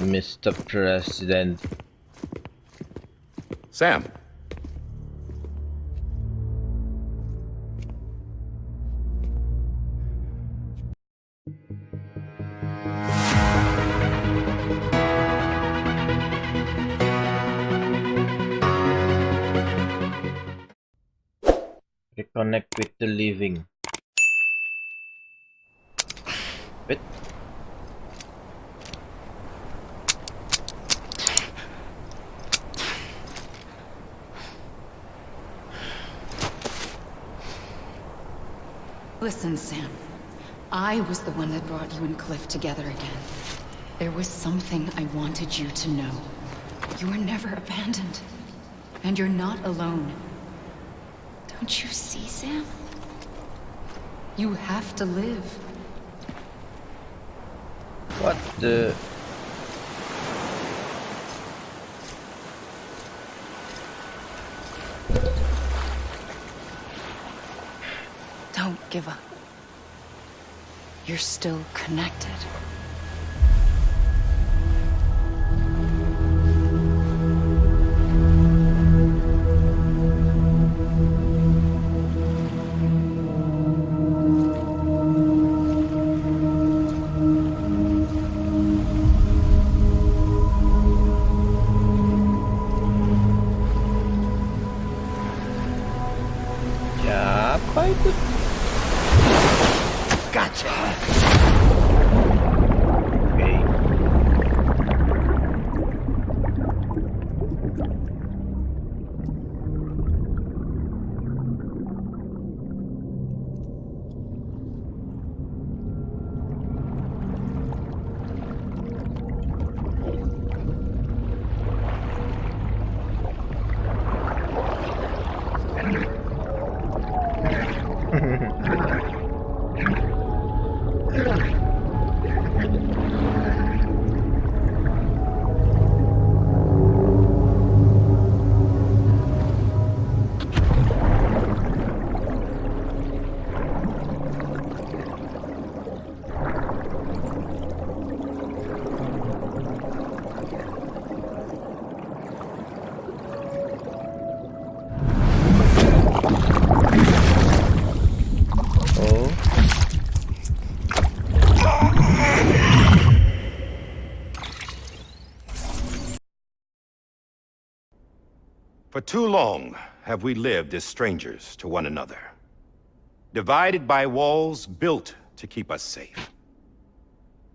Mr. President. Sam. Reconnect with the living. Wait. Listen, Sam. I was the one that brought you and Cliff together again. There was something I wanted you to know. You were never abandoned. And you're not alone. Don't you see, Sam? You have to live. What the... Don't give up. You're still connected. Siapa itu? Gotcha. Oke. Oh. For too long have we lived as strangers to one another, divided by walls built to keep us safe.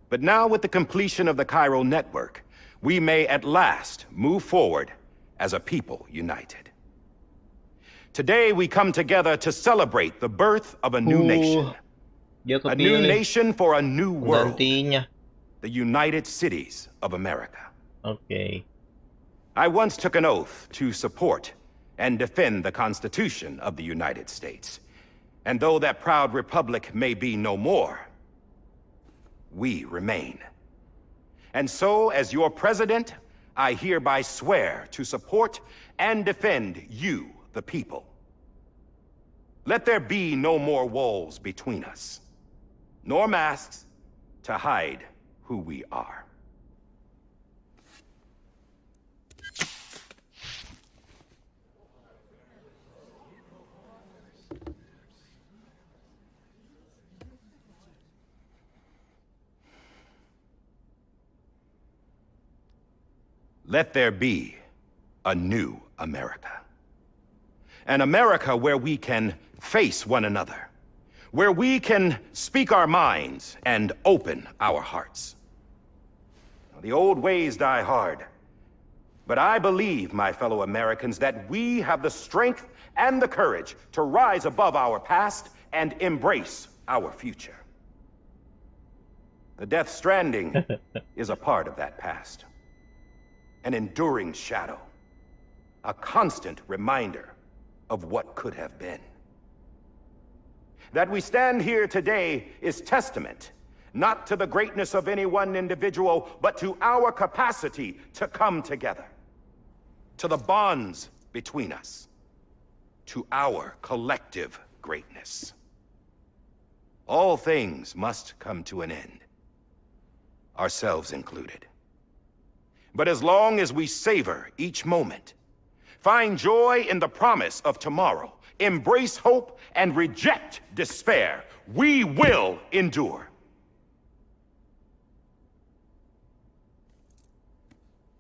But now, with the completion of the Cairo network, we may at last move forward as a people united. Today we come together to celebrate the birth of a new nation. Dia A new kepilih nation for a new world. penggantinya. The United Cities of America. Oke. I once took an oath to support and defend the Constitution of the United States. And though that proud republic may be no more, we remain. And so, as your president, I hereby swear to support and defend you, the people. Let there be no more walls between us, nor masks to hide who we are. Let there be a new America. An America where we can face one another, where we can speak our minds and open our hearts. The old ways die hard, but I believe, my fellow Americans, that we have the strength and the courage to rise above our past and embrace our future. The Death Stranding is a part of that past. An enduring shadow, a constant reminder of what could have been. That we stand here today is testament, not to the greatness of any one individual, but to our capacity to come together, to the bonds between us, to our collective greatness. All things must come to an end, ourselves included. But as long as we savor each moment, find joy in the promise of tomorrow, embrace hope, and reject despair, we will endure.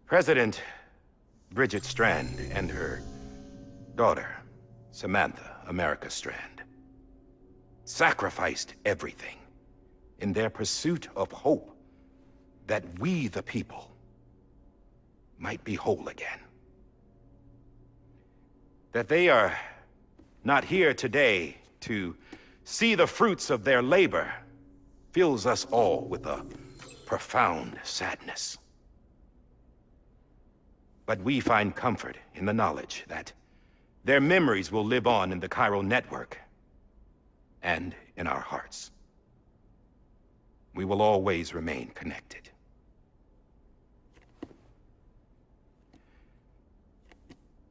President Bridget Strand and her daughter, Samantha America Strand, sacrificed everything in their pursuit of hope that we, the people, might be whole again. That they are not here today to see the fruits of their labor fills us all with a profound sadness. But we find comfort in the knowledge that their memories will live on in the chiral network and in our hearts. We will always remain connected.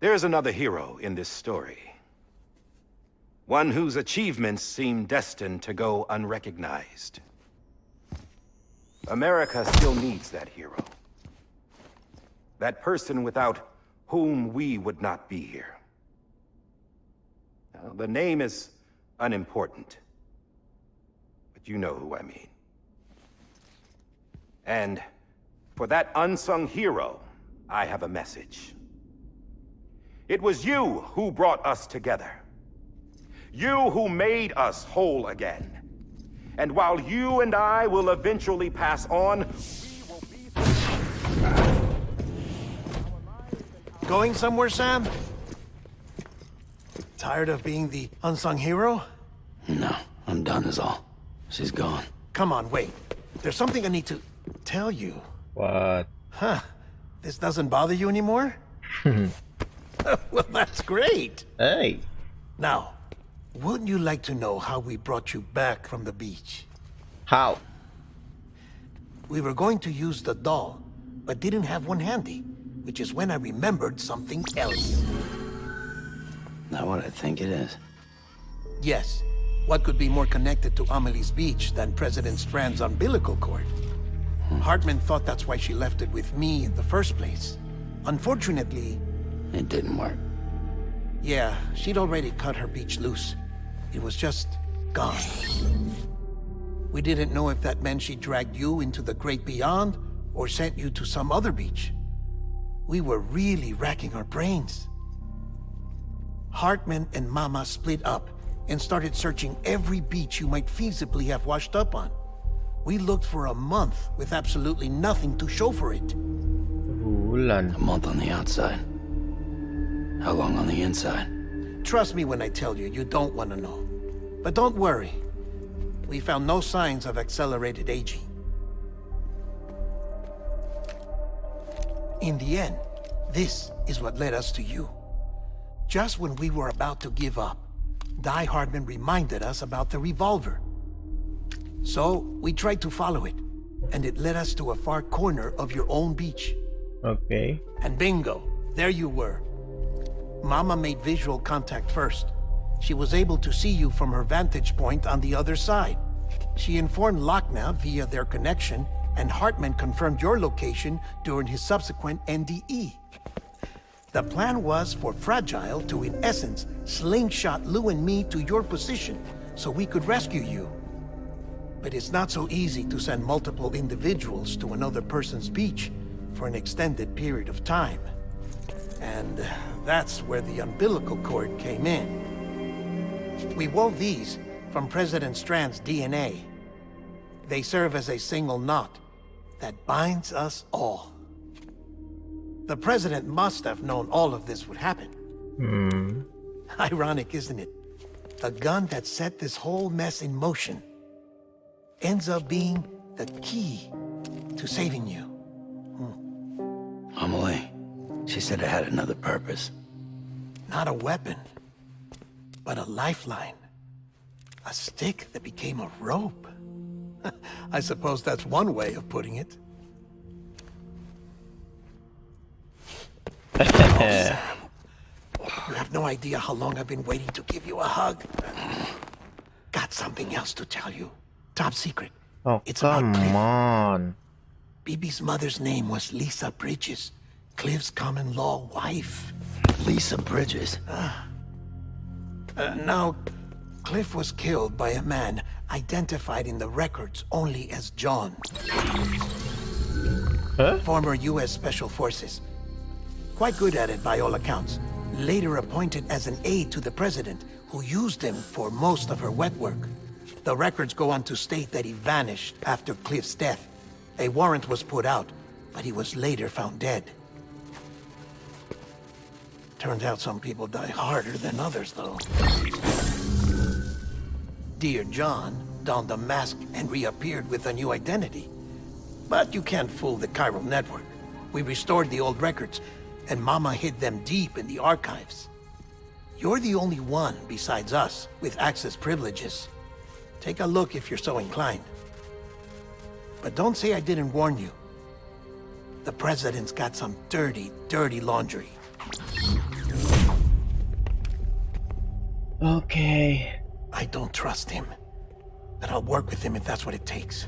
There is another hero in this story. One whose achievements seem destined to go unrecognized. America still needs that hero. That person without whom we would not be here. Now, the name is unimportant, but you know who I mean. And for that unsung hero, I have a message. It was you who brought us together. You who made us whole again. And while you and I will eventually pass on, we will be... Going somewhere, Sam? Tired of being the unsung hero? No, I'm done is all. She's gone. Come on, wait. There's something I need to tell you. What? Huh. This doesn't bother you anymore? Well, that's great. Hey. Now, wouldn't you like to know how we brought you back from the beach? How? We were going to use the doll, but didn't have one handy, which is when I remembered something else. Not what I think it is. Yes. What could be more connected to Amelie's beach than President Strand's umbilical cord? Hartman thought that's why she left it with me in the first place. Unfortunately... It didn't work. Yeah, she'd already cut her beach loose. It was just gone. We didn't know if that meant she dragged you into the great beyond or sent you to some other beach. We were really racking our brains. Hartman and Mama split up and started searching every beach you might feasibly have washed up on. We looked for a month with absolutely nothing to show for it. Bulan. A month on the outside. How long on the inside? Trust me when I tell you, you don't want to know. But don't worry. We found no signs of accelerated aging. In the end, this is what led us to you. Just when we were about to give up, Die Hardman reminded us about the revolver. So, we tried to follow it, and it led us to a far corner of your own beach. Okay. And bingo, there you were. Mama made visual contact first. She was able to see you from her vantage point on the other side. She informed Lochna via their connection, and Hartman confirmed your location during his subsequent NDE. The plan was for Fragile to, in essence, slingshot Lou and me to your position so we could rescue you. But it's not so easy to send multiple individuals to another person's beach for an extended period of time. And that's where the umbilical cord came in. We wove these from President Strand's DNA. They serve as a single knot that binds us all. The President must have known all of this would happen. Ironic, isn't it? The gun that set this whole mess in motion ends up being the key to saving you. Amelie. She said it had another purpose. Not a weapon, but a lifeline. A stick that became a rope. I suppose that's one way of putting it. Oh, Sam. You have no idea how long I've been waiting to give you a hug. Got something else to tell you. Top secret. Oh, It's about come Cliff. on. Bibi's mother's name was Lisa Bridges, Cliff's common-law wife. Lisa Bridges. Now, Cliff was killed by a man identified in the records only as John. Huh? Former U.S. Special Forces. Quite good at it by all accounts. Later appointed as an aide to the president, who used him for most of her wet work. The records go on to state that he vanished after Cliff's death. A warrant was put out, but he was later found dead. Turns out some people die harder than others, though. Dear John donned a mask and reappeared with a new identity. But you can't fool the chiral network. We restored the old records, and Mama hid them deep in the archives. You're the only one, besides us, with access privileges. Take a look if you're so inclined. But don't say I didn't warn you. The president's got some dirty, dirty laundry. Okay. I don't trust him. But I'll work with him if that's what it takes.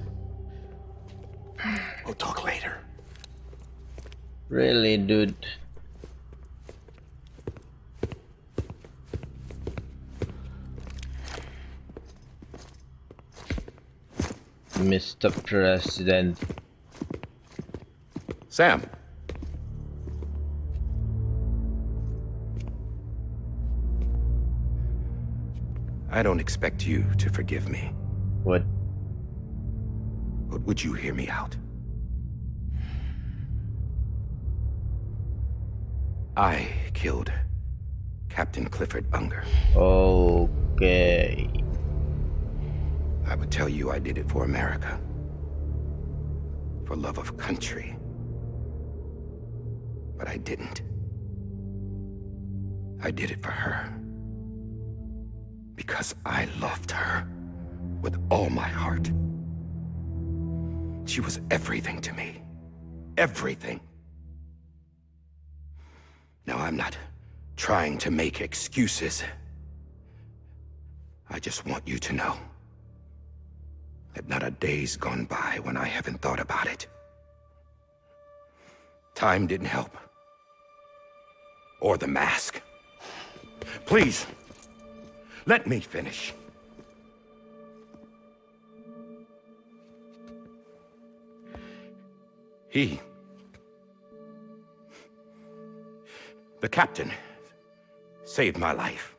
We'll talk later. Really, dude. Mr. President. Sam. I don't expect you to forgive me, What? but would you hear me out? I killed Captain Clifford Unger. Okay. I would tell you I did it for America. For love of country. But I didn't. I did it for her. Because I loved her with all my heart. She was everything to me. Everything. Now, I'm not trying to make excuses. I just want you to know that not a day's gone by when I haven't thought about it. Time didn't help. Or the mask. Please, let me finish. The captain, saved my life.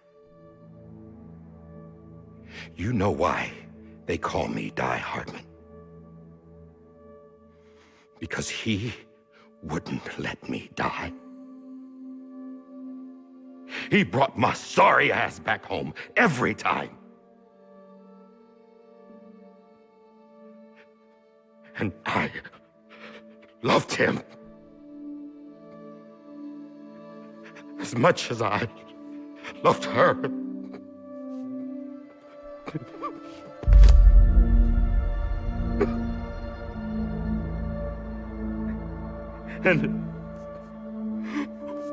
You know why they call me Die Hardman. Because he wouldn't let me die. He brought my sorry ass back home every time. And I loved him as much as I loved her. And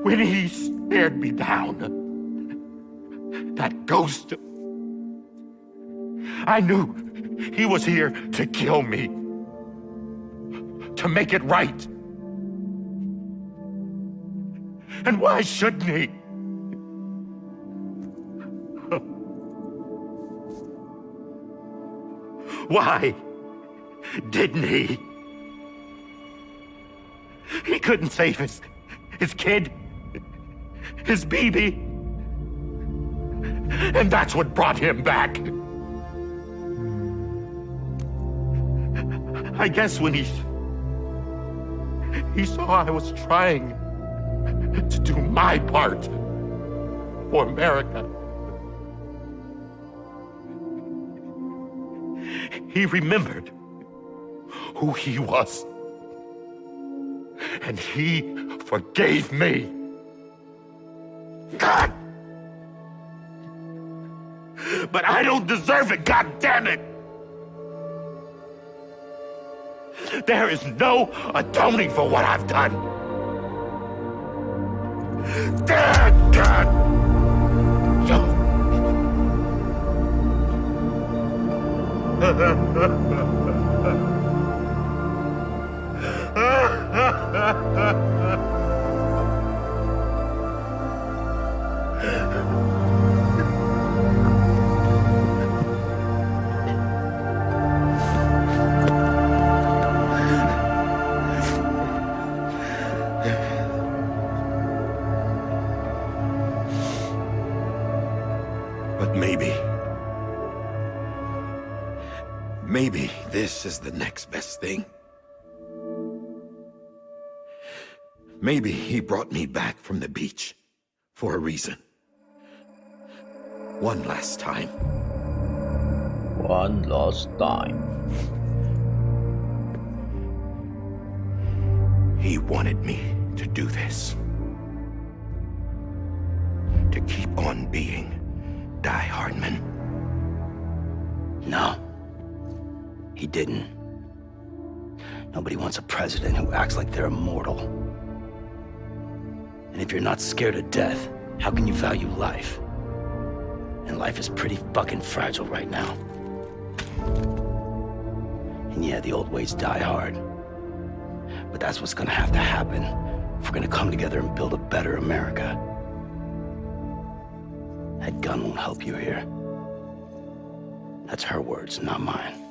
when he stared me down, that ghost, I knew he was here to kill me, to make it right. And why shouldn't he? Why didn't he? He couldn't save his kid, his baby. And that's what brought him back. I guess when he saw I was trying to do my part for America, he remembered who he was. And he forgave me. God! But I don't deserve it, God damn it! There is no atoning for what I've done. God! No. But maybe this is the next best thing. Maybe he brought me back from the beach for a reason. One last time. One last time. He wanted me to do this. To keep on being Die Hardman. No. He didn't. Nobody wants a president who acts like they're immortal. And if you're not scared of death, how can you value life? And life is pretty fucking fragile right now. And yeah, the old ways die hard. But that's what's gonna have to happen if we're gonna come together and build a better America. That gun won't help you here. That's her words, not mine.